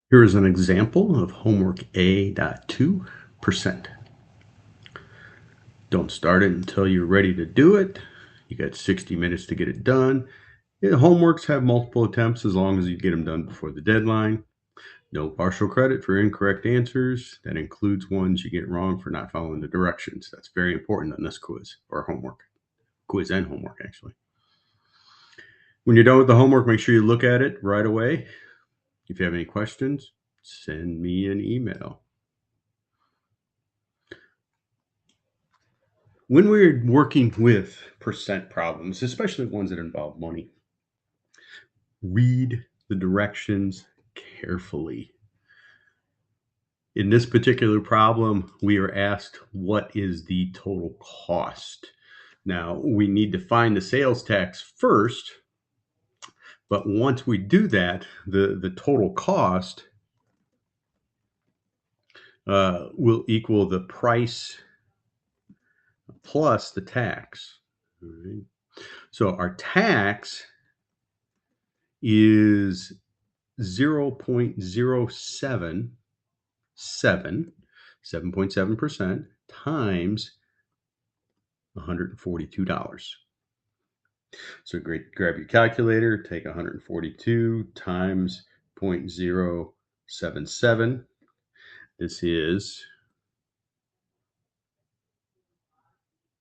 Here is an example of homework A.2%. Don't start it until you're ready to do it. You got 60 minutes to get it done. Homeworks have multiple attempts as long as you get them done before the deadline. No partial credit for incorrect answers. That includes ones you get wrong for not following the directions. That's very important on this quiz or homework. Quiz and homework, actually. When you're done with the homework, make sure you look at it right away. If you have any questions, send me an email. When we're working with percent problems, especially ones that involve money, read the directions carefully. In this particular problem, we are asked, what is the total cost? Now, we need to find the sales tax first, but once we do that, the total cost will equal the price plus the tax. All right. So our tax is 0.077, 7.7% times $142. So grab your calculator, take 142 times 0.077. This is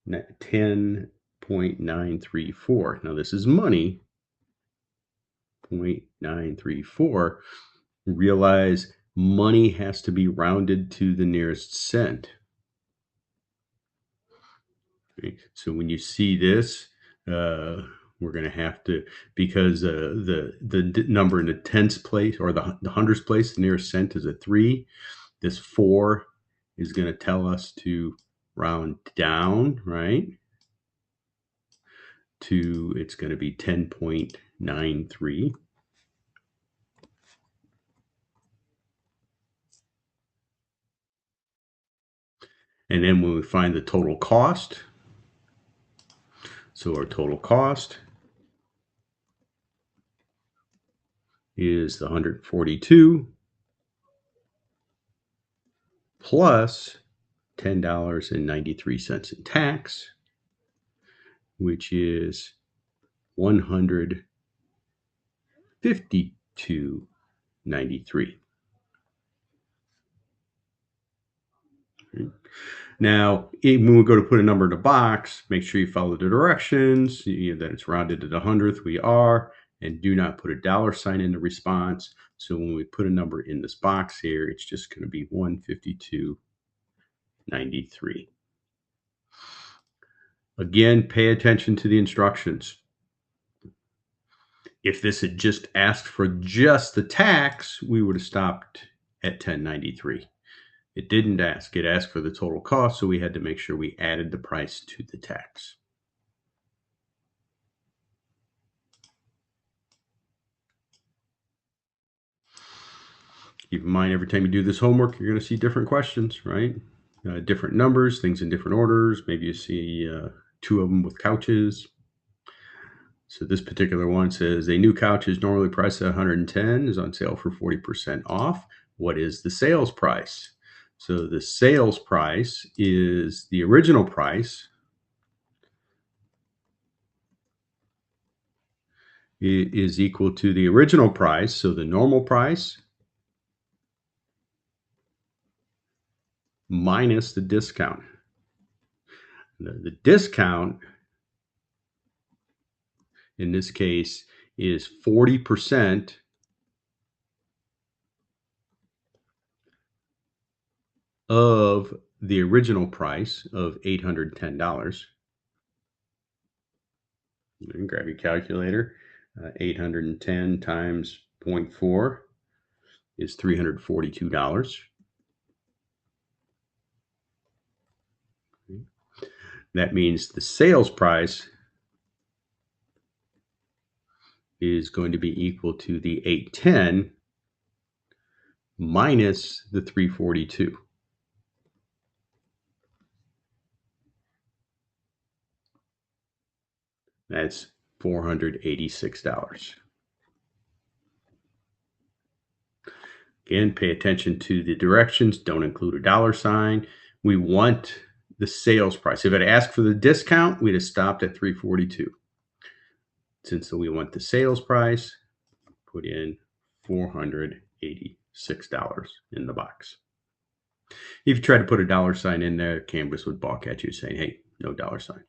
10.934. Now this is money, 0.934. Realize money has to be rounded to the nearest cent. Okay. So when you see this, we're going to have to, because the number in the tenths place or the hundredths place, the nearest cent is a 3. This 4 is going to tell us to round down, right? It's going to be 10.93. And then when we find the total cost, so our total cost is the 142 plus $10.93 in tax, which is $152.93. Now, when we go to put a number in a box, make sure you follow the directions, that it's rounded to the hundredth. We are, and do not put a $sign in the response. So when we put a number in this box here, it's just going to be 152.93. Again, pay attention to the instructions. If this had just asked for just the tax, we would have stopped at 1093. It didn't ask. It asked for the total cost, so we had to make sure we added the price to the tax. Keep in mind, every time you do this homework, you're going to see different questions, right? Different numbers, things in different orders. Maybe you see 2 of them with couches. So this particular one says, a new couch is normally priced at $110, is on sale for 40% off. What is the sales price? So the sales price is the original price is equal to the original price, so the normal price minus the discount. The discount in this case is 40% of the original price of $810. And grab your calculator. 810 times 0.4 is $342. That means the sales price is going to be equal to the 810 minus the 342. That's $486. Again, pay attention to the directions. Don't include a dollar sign. We want the sales price. If it asked for the discount, we'd have stopped at 342. Since we want the sales price, put in $486 in the box. If you try to put a dollar sign in there, Canvas would balk at you saying, hey, no dollar sign.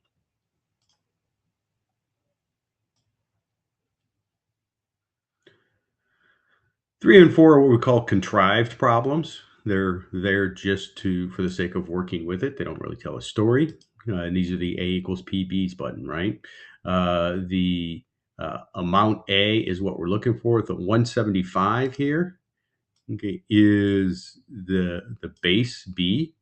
Three and four are what we call contrived problems. They're there just for the sake of working with it. They don't really tell a story. And these are the A equals PB's button, right? The amount A is what we're looking for. The 175 here, okay, is the base B.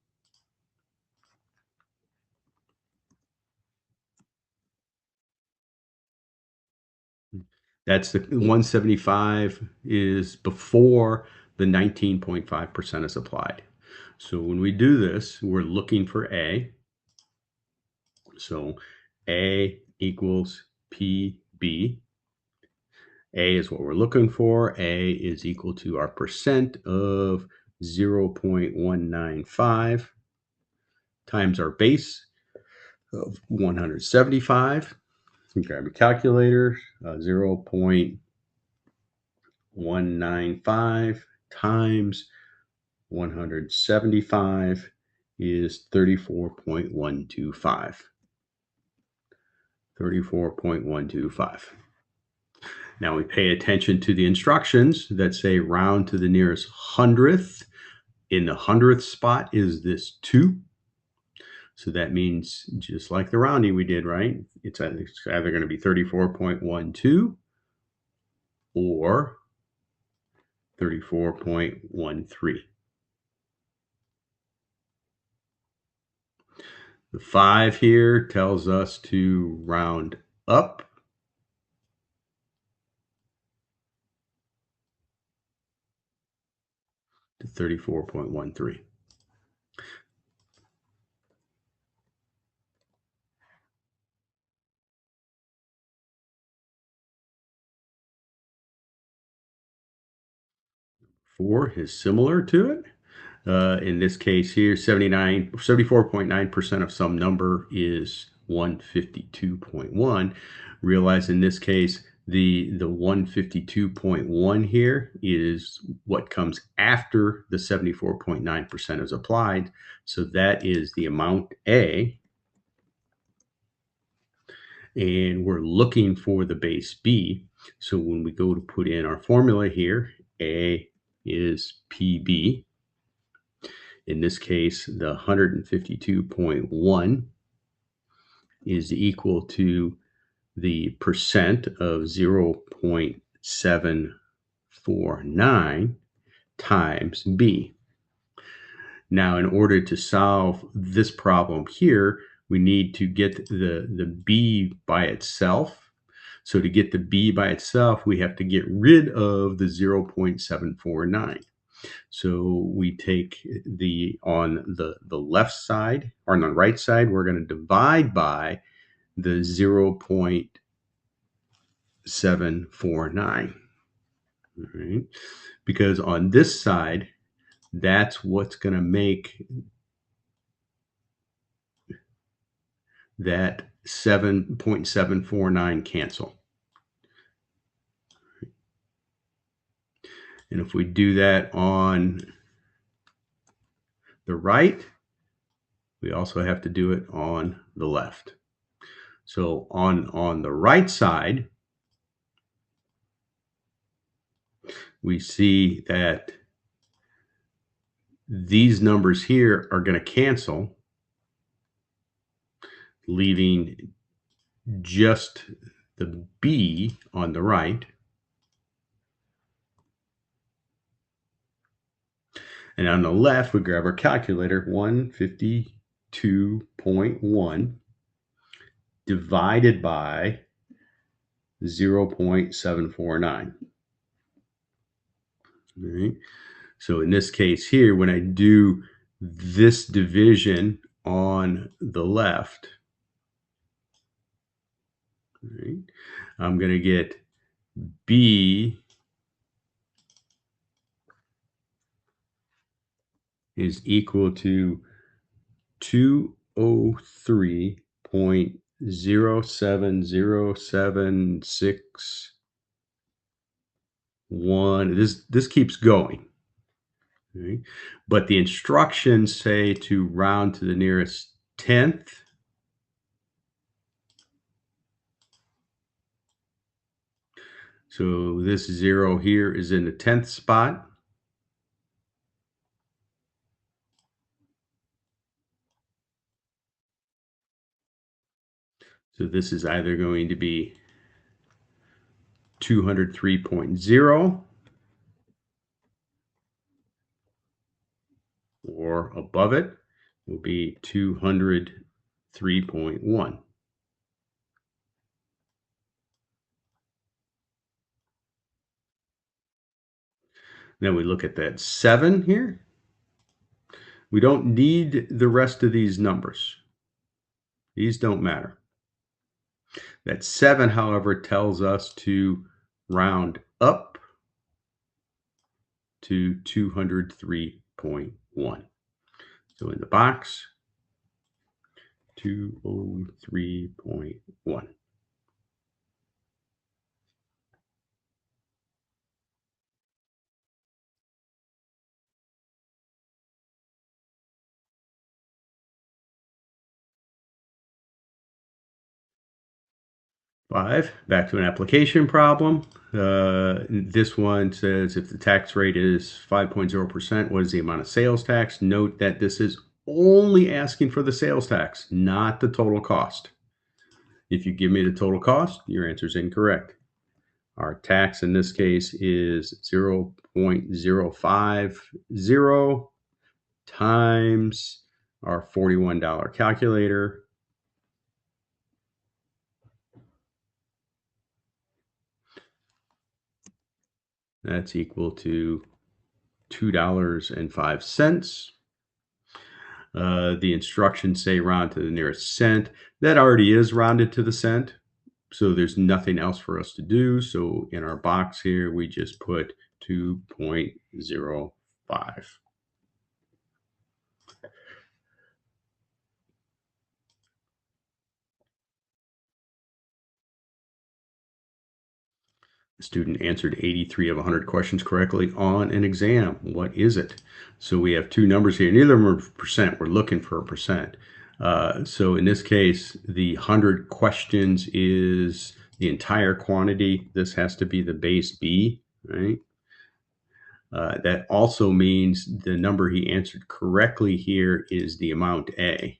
That's the 175 is before the 19.5% is applied. So when we do this, we're looking for A. So A equals PB. A is what we're looking for. A is equal to our percent of 0.195 times our base of 175. So grab a calculator, 0.195 times 175 is 34.125. 34.125. Now we pay attention to the instructions that say round to the nearest hundredth. In the hundredth spot is this 2. So that means just like the rounding we did, right? It's either going to be 34.12 or 34.13. The 5 here tells us to round up. To 34.13. Four is similar to it. In this case here, 74.9% of some number is 152.1. Realize in this case, the 152.1 here is what comes after the 74.9% is applied. So that is the amount A. And we're looking for the base B. So when we go to put in our formula here, A is PB. In this case, the 152.1 is equal to the percent of 0.749 times B. Now, in order to solve this problem here, we need to get the B by itself. So to get the B by itself, we have to get rid of the 0.749. So we take on the left side, or on the right side, we're going to divide by the 0.749. All right? Because on this side, that's what's going to make that 7.749 cancel. And if we do that on the right, we also have to do it on the left. So on the right side, we see that these numbers here are going to cancel, leaving just the B on the right. And on the left, we grab our calculator, 152.1 divided by 0.749. All right. So in this case here, when I do this division on the left, right, I'm going to get B is equal to 203.07076 1. This keeps going. Okay? But the instructions say to round to the nearest tenth. So this 0 here is in the 10th spot. So this is either going to be 203.0 or above it will be 203.1. Then we look at that 7 here. We don't need the rest of these numbers. These don't matter. That 7, however, tells us to round up to 203.1. So in the box, 203.1. Five, back to an application problem. This one says if the tax rate is 5.0%, what is the amount of sales tax? Note that this is only asking for the sales tax, not the total cost. If you give me the total cost, your answer is incorrect. Our tax in this case is 0.050 times our $41 calculator. That's equal to $2.05. The instructions say round to the nearest cent. That already is rounded to the cent, so there's nothing else for us to do. So in our box here, we just put 2.05. The student answered 83 of 100 questions correctly on an exam. What is it? So we have two numbers here. Neither of them are percent. We're looking for a percent. So in this case, the 100 questions is the entire quantity. This has to be the base B, right? That also means the number he answered correctly here is the amount A.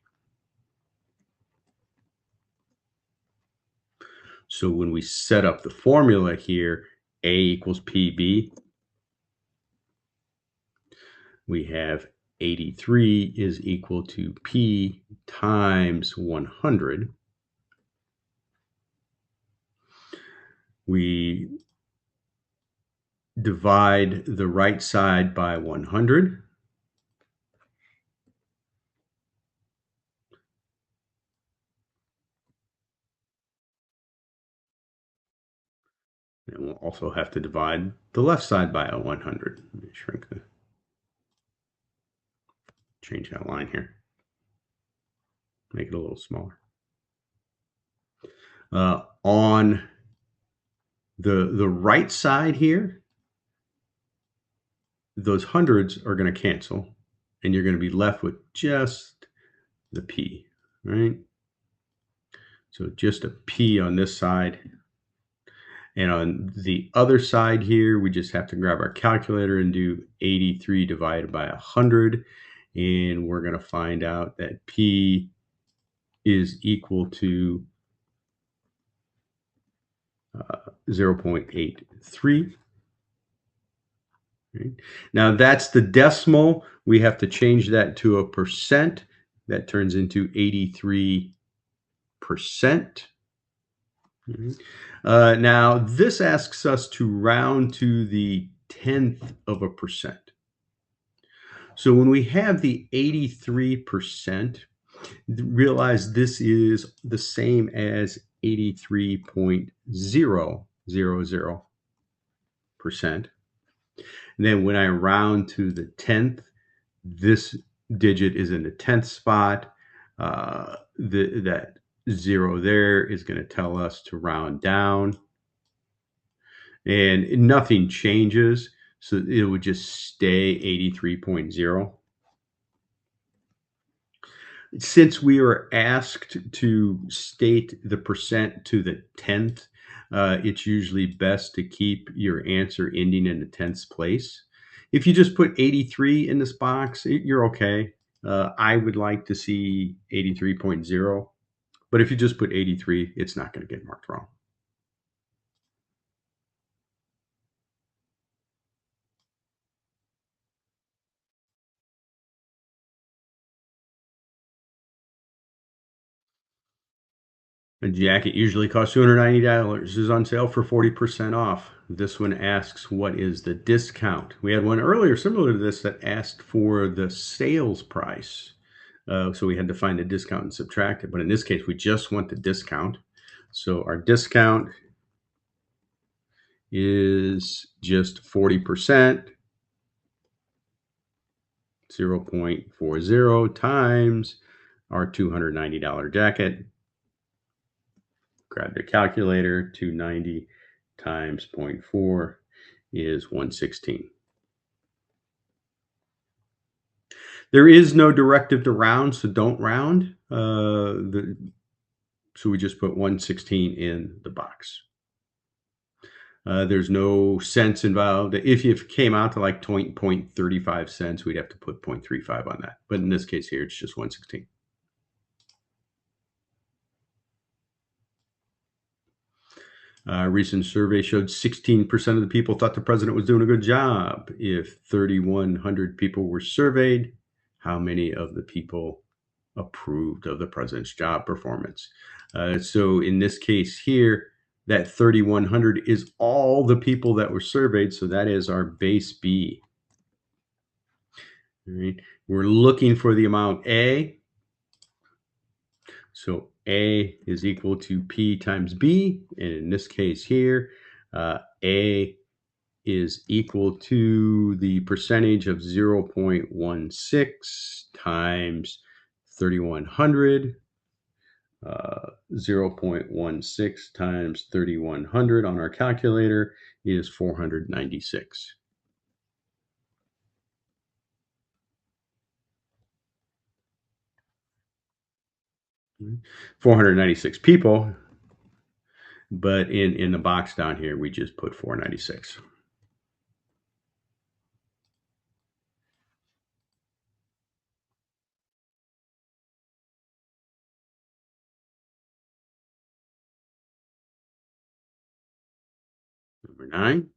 So when we set up the formula here, A equals PB, we have 83 is equal to P times 100. We divide the right side by 100. And we'll also have to divide the left side by a 100. Let me change that line here. Make it a little smaller. On the right side here, those hundreds are going to cancel, and you're going to be left with just the P, right? So just a P on this side. And on the other side here, we just have to grab our calculator and do 83 divided by 100. And we're going to find out that P is equal to 0.83. Right? Now that's the decimal. We have to change that to a percent. That turns into 83%. Now this asks us to round to the 10th of a percent. So when we have the 83%, realize this is the same as 83.000%. And then when I round to the 10th, This digit is in the 10th spot. That 0 there is going to tell us to round down, and nothing changes. So it would just stay 83.0. Since we are asked to state the percent to the 10th, it's usually best to keep your answer ending in the 10th place. If you just put 83 in this box, you're okay. I would like to see 83.0, but if you just put 83, it's not going to get marked wrong. A jacket usually costs $290, is on sale for 40% off. This one asks, what is the discount? We had one earlier similar to this that asked for the sales price. So we had to find the discount and subtract it. But in this case, we just want the discount. So our discount is just 40%, 0.40 times our $290 jacket. Grab your calculator. 290 times 0.4 is 116. There is no directive to round, so don't round. So we just put 116 in the box. There's no cents involved. If it came out to like 0.35 cents, we'd have to put 0.35 on that. But in this case here, it's just 116. Recent survey showed 16% of the people thought the president was doing a good job. If 3,100 people were surveyed, how many of the people approved of the president's job performance? So in this case here, that 3,100 is all the people that were surveyed. So that is our base B. All right. We're looking for the amount A. So A is equal to P times B. And in this case here, A is equal to the percentage of 0.16 times 3,100. 0.16 times 3,100 on our calculator is 496. 496 people, but in the box down here, we just put 496. Number 9.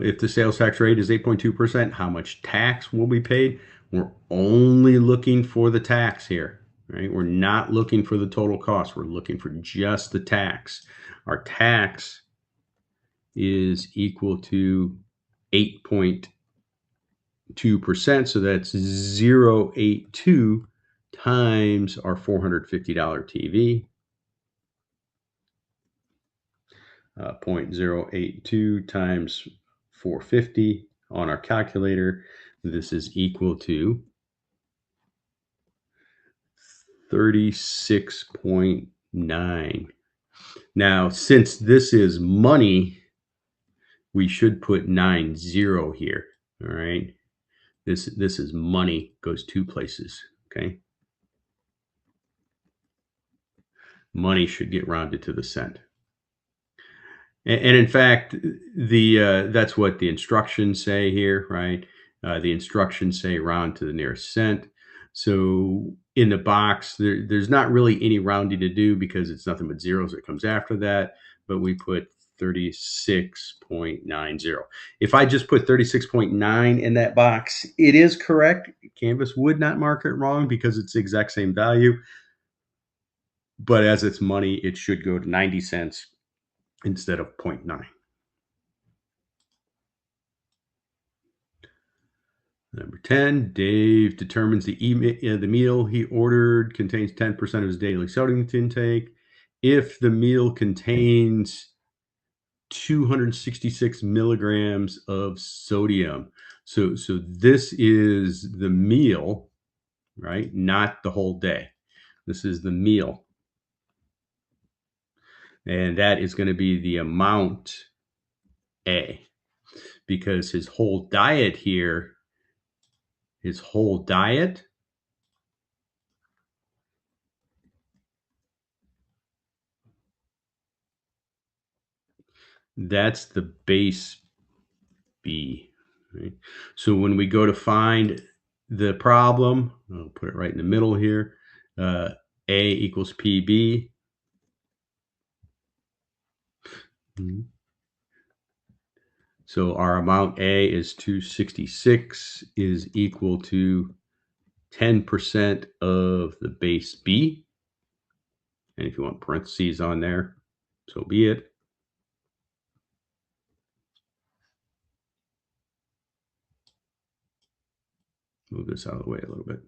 If the sales tax rate is 8.2%, how much tax will be paid? We're only looking for the tax here, right? We're not looking for the total cost. We're looking for just the tax. Our tax is equal to 8.2%. So that's 0.82 times our $450 TV. 0.082 times 450 on our calculator. This is equal to 36.9. Now, since this is money, we should put 90 here. All right. This is money, goes 2 places. Okay. Money should get rounded to the cent. And in fact, that's what the instructions say here, right? The instructions say round to the nearest cent. So in the box, there's not really any rounding to do because it's nothing but zeros that comes after that. But we put 36.90. If I just put 36.9 in that box, it is correct. Canvas would not mark it wrong because it's the exact same value. But as it's money, it should go to 90 cents instead of 0.9. Number 10, Dave determines the meal he ordered contains 10% of his daily sodium intake. If the meal contains 266 milligrams of sodium. So this is the meal, right? Not the whole day. This is the meal. And that is going to be the amount A, because his whole diet here, that's the base B. Right? So when we go to find the problem, I'll put it right in the middle here. A equals PB. So our amount A is 266 is equal to 10% of the base B. And if you want parentheses on there, so be it. Move this out of the way a little bit.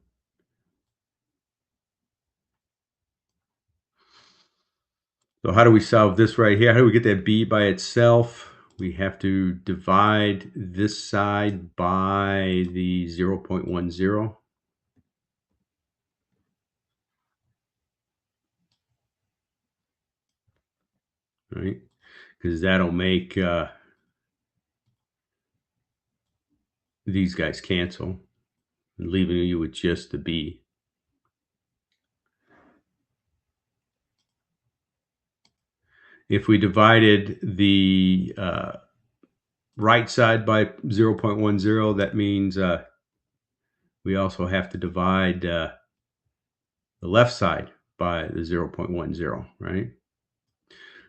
So how do we solve this right here? How do we get that B by itself? We have to divide this side by the 0.10. Right? Because that'll make these guys cancel, leaving you with just the B. If we divided the right side by 0.10, that means we also have to divide the left side by the 0.10, right?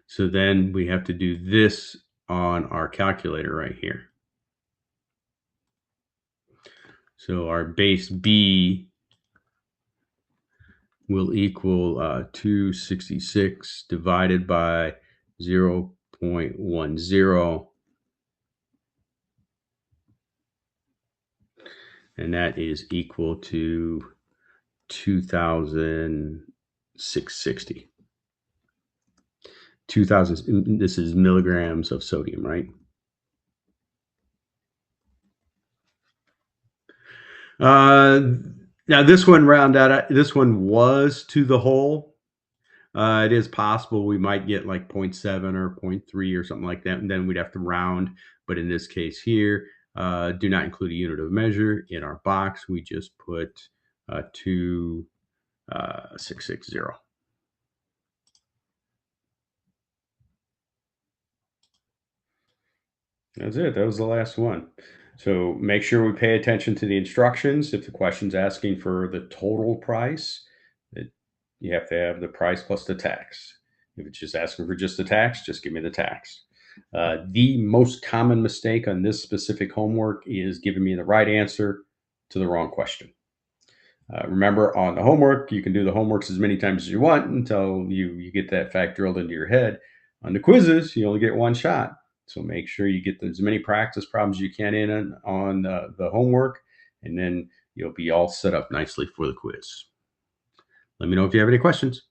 So then we have to do this on our calculator right here. So our base B will equal 266 divided by 0.10. And that is equal to 2,660. 2,000, this is milligrams of sodium, right? Now this one this one was to the whole. It is possible we might get like 0.7 or 0.3 or something like that, and then we'd have to round. But in this case here, do not include a unit of measure in our box. We just put 2,660. That's it. That was the last one. So make sure we pay attention to the instructions. If the question's asking for the total price, you have to have the price plus the tax. If it's just asking for just the tax, just give me the tax. The most common mistake on this specific homework is giving me the right answer to the wrong question. Remember, on the homework, you can do the homeworks as many times as you want until you get that fact drilled into your head. On the quizzes, you only get one shot. So make sure you get as many practice problems as you can in on the homework, and then you'll be all set up nicely for the quiz. Let me know if you have any questions.